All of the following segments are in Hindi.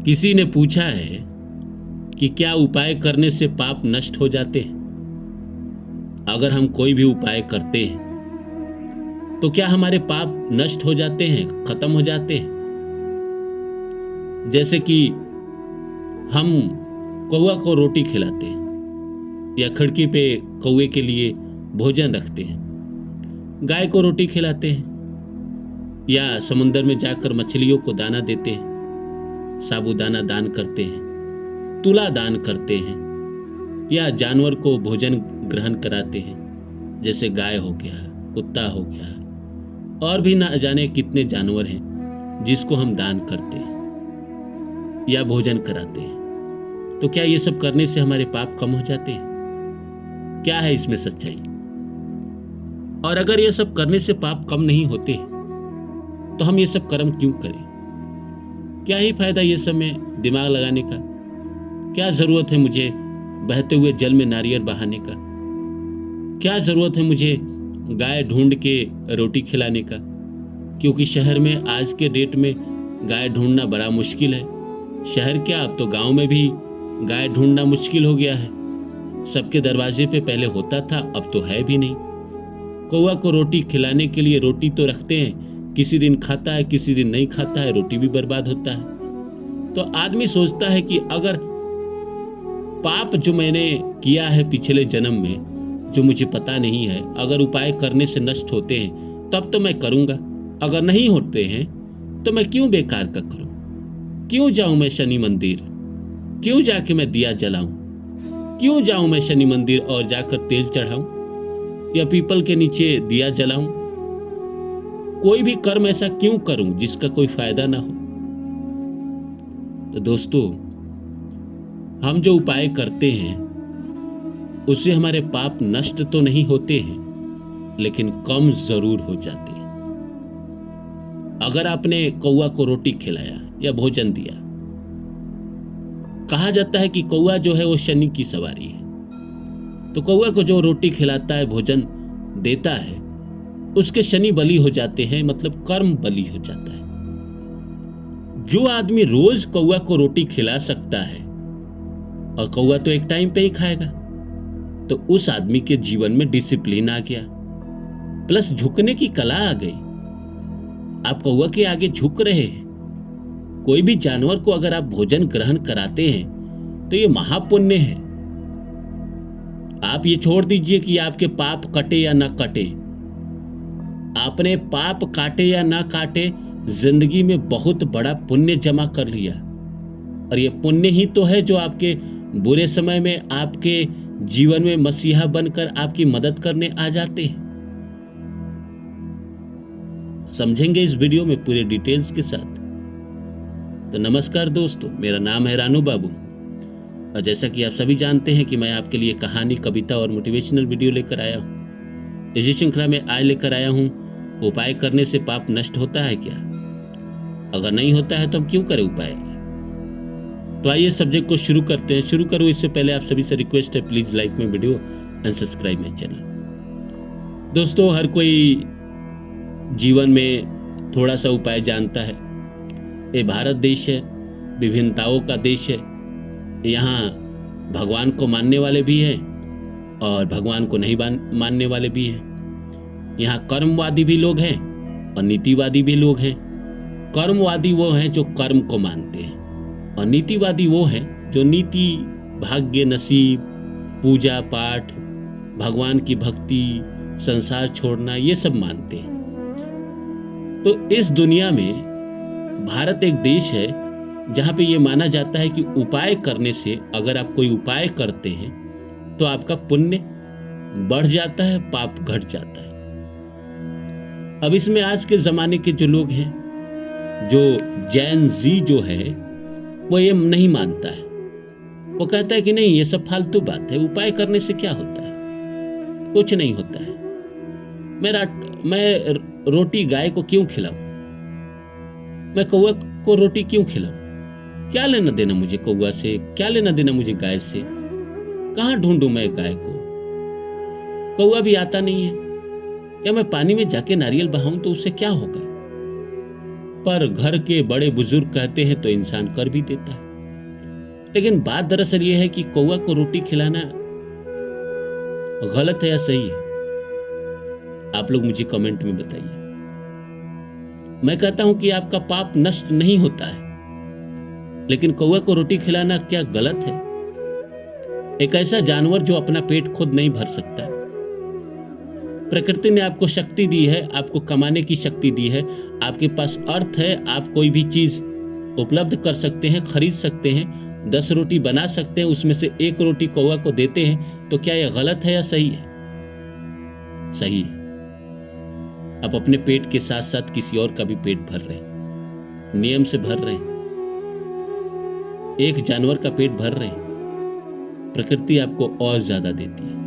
किसी ने पूछा है कि क्या उपाय करने से पाप नष्ट हो जाते हैं? अगर हम कोई भी उपाय करते हैं तो क्या हमारे पाप नष्ट हो जाते हैं, खत्म हो जाते हैं? जैसे कि हम कौवा को रोटी खिलाते हैं या खिड़की पे कौवे के लिए भोजन रखते हैं, गाय को रोटी खिलाते हैं या समुद्र में जाकर मछलियों को दाना देते हैं, साबूदाना दान करते हैं, तुला दान करते हैं या जानवर को भोजन ग्रहण कराते हैं, जैसे गाय हो गया, कुत्ता हो गया और भी ना जाने कितने जानवर हैं जिसको हम दान करते हैं या भोजन कराते हैं। तो क्या ये सब करने से हमारे पाप कम हो जाते हैं? क्या है इसमें सच्चाई? और अगर ये सब करने से पाप कम नहीं होते तो हम ये सब कर्म क्यों करें? क्या ही फायदा ये सब में दिमाग लगाने का? क्या जरूरत है मुझे बहते हुए जल में नारियल बहाने का? क्या जरूरत है मुझे गाय ढूंढ के रोटी खिलाने का? क्योंकि शहर में आज के डेट में गाय ढूंढना बड़ा मुश्किल है। शहर क्या, अब तो गांव में भी गाय ढूंढना मुश्किल हो गया है। सबके दरवाजे पे पहले होता था, अब तो है भी नहीं। कौवा को रोटी खिलाने के लिए रोटी तो रखते हैं, किसी दिन खाता है, किसी दिन नहीं खाता है, रोटी भी बर्बाद होता है। तो आदमी सोचता है कि अगर पाप जो मैंने किया है पिछले जन्म में, जो मुझे पता नहीं है, अगर उपाय करने से नष्ट होते हैं तब तो मैं करूंगा, अगर नहीं होते हैं तो मैं क्यों बेकार का करूं? क्यों जाऊं मैं शनि मंदिर? क्यों जाके मैं दिया जलाऊं? क्यों जाऊं मैं शनि मंदिर और जाकर तेल चढ़ाऊं या पीपल के नीचे दिया जलाऊं? कोई भी कर्म ऐसा क्यों करूं जिसका कोई फायदा ना हो? तो दोस्तों, हम जो उपाय करते हैं उससे हमारे पाप नष्ट तो नहीं होते हैं, लेकिन कम जरूर हो जाते हैं। अगर आपने कौवा को रोटी खिलाया या भोजन दिया, कहा जाता है कि कौवा जो है वो शनि की सवारी है। तो कौवा को जो रोटी खिलाता है, भोजन देता है, उसके शनि बली हो जाते हैं, मतलब कर्म बली हो जाता है। जो आदमी रोज कौवा को रोटी खिला सकता है, और कौवा तो एक टाइम पे ही खाएगा, तो उस आदमी के जीवन में डिसिप्लिन आ गया, प्लस झुकने की कला आ गई। आप कौवा के आगे झुक रहे हैं। कोई भी जानवर को अगर आप भोजन ग्रहण कराते हैं तो ये महापुण्य है। आप ये छोड़ दीजिए कि आपके पाप कटे या ना कटे। आपने पाप काटे या ना काटे, जिंदगी में बहुत बड़ा पुण्य जमा कर लिया। और ये पुण्य ही तो है जो आपके बुरे समय में आपके जीवन में मसीहा बनकर आपकी मदद करने आ जाते हैं। समझेंगे इस वीडियो में पूरे डिटेल्स के साथ। तो नमस्कार दोस्तों, मेरा नाम है रानू बाबू, और जैसा कि आप सभी जानते हैं कि मैं आपके लिए कहानी, कविता और मोटिवेशनल वीडियो लेकर आया हूँ। इसी श्रृंखला में आज लेकर आया हूँ, उपाय करने से पाप नष्ट होता है क्या? अगर नहीं होता है तो हम क्यों करें उपाय? तो आइए सब्जेक्ट को शुरू करते हैं। शुरू करूँ इससे पहले आप सभी से रिक्वेस्ट है, please like my video and subscribe my channel. दोस्तों, हर कोई जीवन में थोड़ा सा उपाय जानता है। ये भारत देश है, विभिन्नताओं का देश है। यहाँ भगवान को मानने वाले भी हैं और भगवान को नहीं मानने वाले भी हैं। यहाँ कर्मवादी भी लोग हैं और नीतिवादी भी लोग हैं। कर्मवादी वो हैं जो कर्म को मानते हैं, और नीतिवादी वो हैं जो नीति, भाग्य, नसीब, पूजा पाठ, भगवान की भक्ति, संसार छोड़ना, ये सब मानते हैं। तो इस दुनिया में भारत एक देश है जहां पे ये माना जाता है कि उपाय करने से, अगर आप कोई उपाय करते हैं तो आपका पुण्य बढ़ जाता है, पाप घट जाता है। अब इसमें आज के जमाने के जो लोग हैं, जो जैन जी जो है, वो ये नहीं मानता है। वो कहता है कि नहीं, ये सब फालतू बात है, उपाय करने से क्या होता है? कुछ नहीं होता है। मैं रोटी गाय को क्यों खिलाऊं? मैं कौवा को रोटी क्यों खिलाऊं? क्या लेना देना मुझे कौवा से? क्या लेना देना मुझे गाय से? कहां ढूंढूं मैं गाय को? कौवा भी आता नहीं है। या मैं पानी में जाके नारियल बहाऊं तो उससे क्या होगा? पर घर के बड़े बुजुर्ग कहते हैं तो इंसान कर भी देता है। लेकिन बात दरअसल यह है कि कौवा को रोटी खिलाना गलत है या सही है? आप लोग मुझे कमेंट में बताइए। मैं कहता हूं कि आपका पाप नष्ट नहीं होता है, लेकिन कौवा को रोटी खिलाना क्या गलत है? एक ऐसा जानवर जो अपना पेट खुद नहीं भर सकता। प्रकृति ने आपको शक्ति दी है, आपको कमाने की शक्ति दी है, आपके पास अर्थ है, आप कोई भी चीज उपलब्ध कर सकते हैं, खरीद सकते हैं, 10 रोटी बना सकते हैं, उसमें से 1 रोटी कौवा को देते हैं, तो क्या यह गलत है या सही है? सही है। आप अपने पेट के साथ साथ किसी और का भी पेट भर रहे हैं, नियम से भर रहे हैं, एक जानवर का पेट भर रहे हैं। प्रकृति आपको और ज्यादा देती है,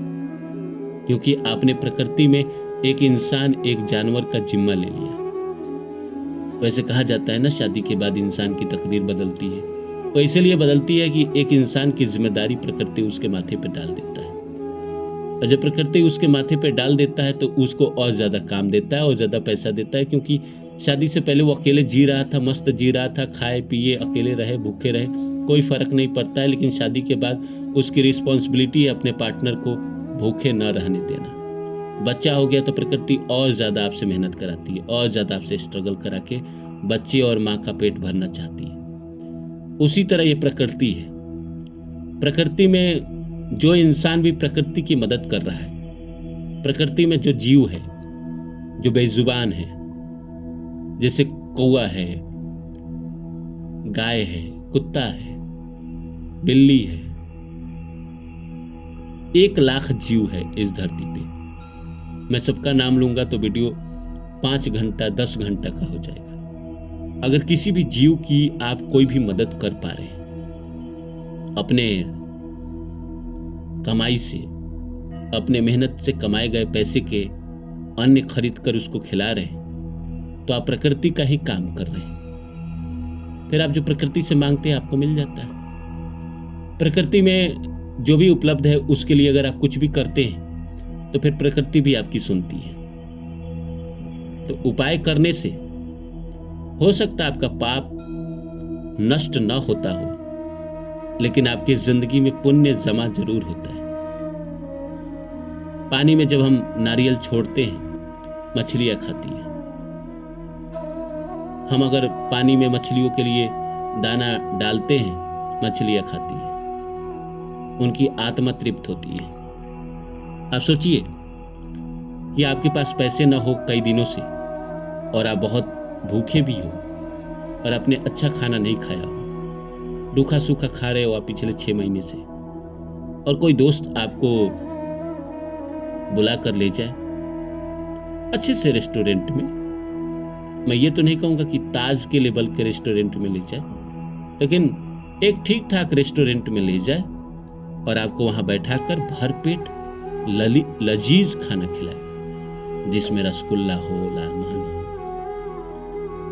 क्योंकि आपने प्रकृति में एक इंसान, एक जानवर का जिम्मा ले लिया। वैसे कहा जाता है ना, शादी के बाद इंसान की तकदीर बदलती है। वो इसलिए बदलती है कि एक इंसान की जिम्मेदारी प्रकृति उसके माथे पर डाल देता है, और जब प्रकृति उसके माथे पर डाल देता है तो उसको और ज्यादा काम देता है और ज्यादा पैसा देता है। क्योंकि शादी से पहले वो अकेले जी रहा था, मस्त जी रहा था, खाए पिए, अकेले रहे, भूखे रहे, कोई फर्क नहीं पड़ता है। लेकिन शादी के बाद उसकी रिस्पॉन्सिबिलिटी है अपने पार्टनर को भूखे न रहने देना। बच्चा हो गया तो प्रकृति और ज्यादा आपसे मेहनत कराती है, और ज्यादा आपसे स्ट्रगल करा के बच्चे और माँ का पेट भरना चाहती है। उसी तरह ये प्रकृति है। प्रकृति में जो इंसान भी प्रकृति की मदद कर रहा है, प्रकृति में जो जीव है, जो बेजुबान है, जैसे कौवा है, गाय है, कुत्ता है, बिल्ली है, 1 लाख जीव है इस धरती पे। मैं सबका नाम लूंगा तो वीडियो 5 घंटा 10 घंटा का हो जाएगा। अगर किसी भी जीव की आप कोई भी मदद कर पा रहे हैं, अपने कमाई से, अपने मेहनत से कमाए गए पैसे के अन्न खरीद कर उसको खिला रहे हैं, तो आप प्रकृति का ही काम कर रहे हैं। फिर आप जो प्रकृति से मांगते हैं आपको मिल जाता है। प्रकृति में जो भी उपलब्ध है उसके लिए अगर आप कुछ भी करते हैं तो फिर प्रकृति भी आपकी सुनती है। तो उपाय करने से हो सकता है आपका पाप नष्ट न होता हो, लेकिन आपकी जिंदगी में पुण्य जमा जरूर होता है। पानी में जब हम नारियल छोड़ते हैं, मछलियां खाती हैं। हम अगर पानी में मछलियों के लिए दाना डालते हैं, मछलियां खाती हैं, उनकी आत्मा तृप्त होती है। आप सोचिए कि आपके पास पैसे ना हो कई दिनों से, और आप बहुत भूखे भी हो, और आपने अच्छा खाना नहीं खाया हो, रूखा सूखा खा रहे हो आप पिछले 6 महीने से, और कोई दोस्त आपको बुला कर ले जाए अच्छे से रेस्टोरेंट में। मैं ये तो नहीं कहूंगा कि ताज के लेवल के रेस्टोरेंट में ले जाए, लेकिन एक ठीक ठाक रेस्टोरेंट में ले जाए और आपको वहां बैठाकर भरपेट लजीज खाना खिलाए, जिसमें रसगुल्ला हो, लाल मोहन हो,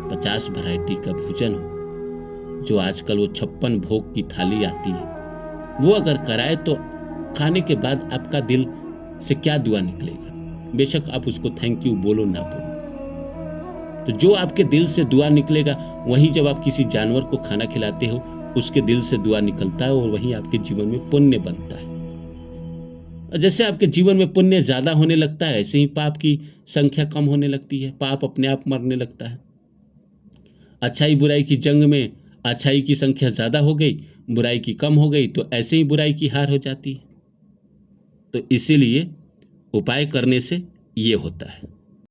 50 वैरायटी का भोजन हो, जो आजकल वो 56 भोग की थाली आती है, वो अगर कराए तो खाने के बाद आपका दिल से क्या दुआ निकलेगा। बेशक आप उसको थैंक यू बोलो ना बोलो, तो जो आपके दिल से दुआ निकलेगा, वही जब आप किसी जानवर को खाना खिलाते हो उसके दिल से दुआ निकलता है, और वही आपके जीवन में पुण्य बनता है। जैसे आपके जीवन में पुण्य ज्यादा होने लगता है, ऐसे ही पाप की संख्या कम होने लगती है, पाप अपने आप मरने लगता है। अच्छाई बुराई की जंग में अच्छाई की संख्या ज्यादा हो गई, बुराई की कम हो गई, तो ऐसे ही बुराई की हार हो जाती है। तो इसीलिए उपाय करने से ये होता है।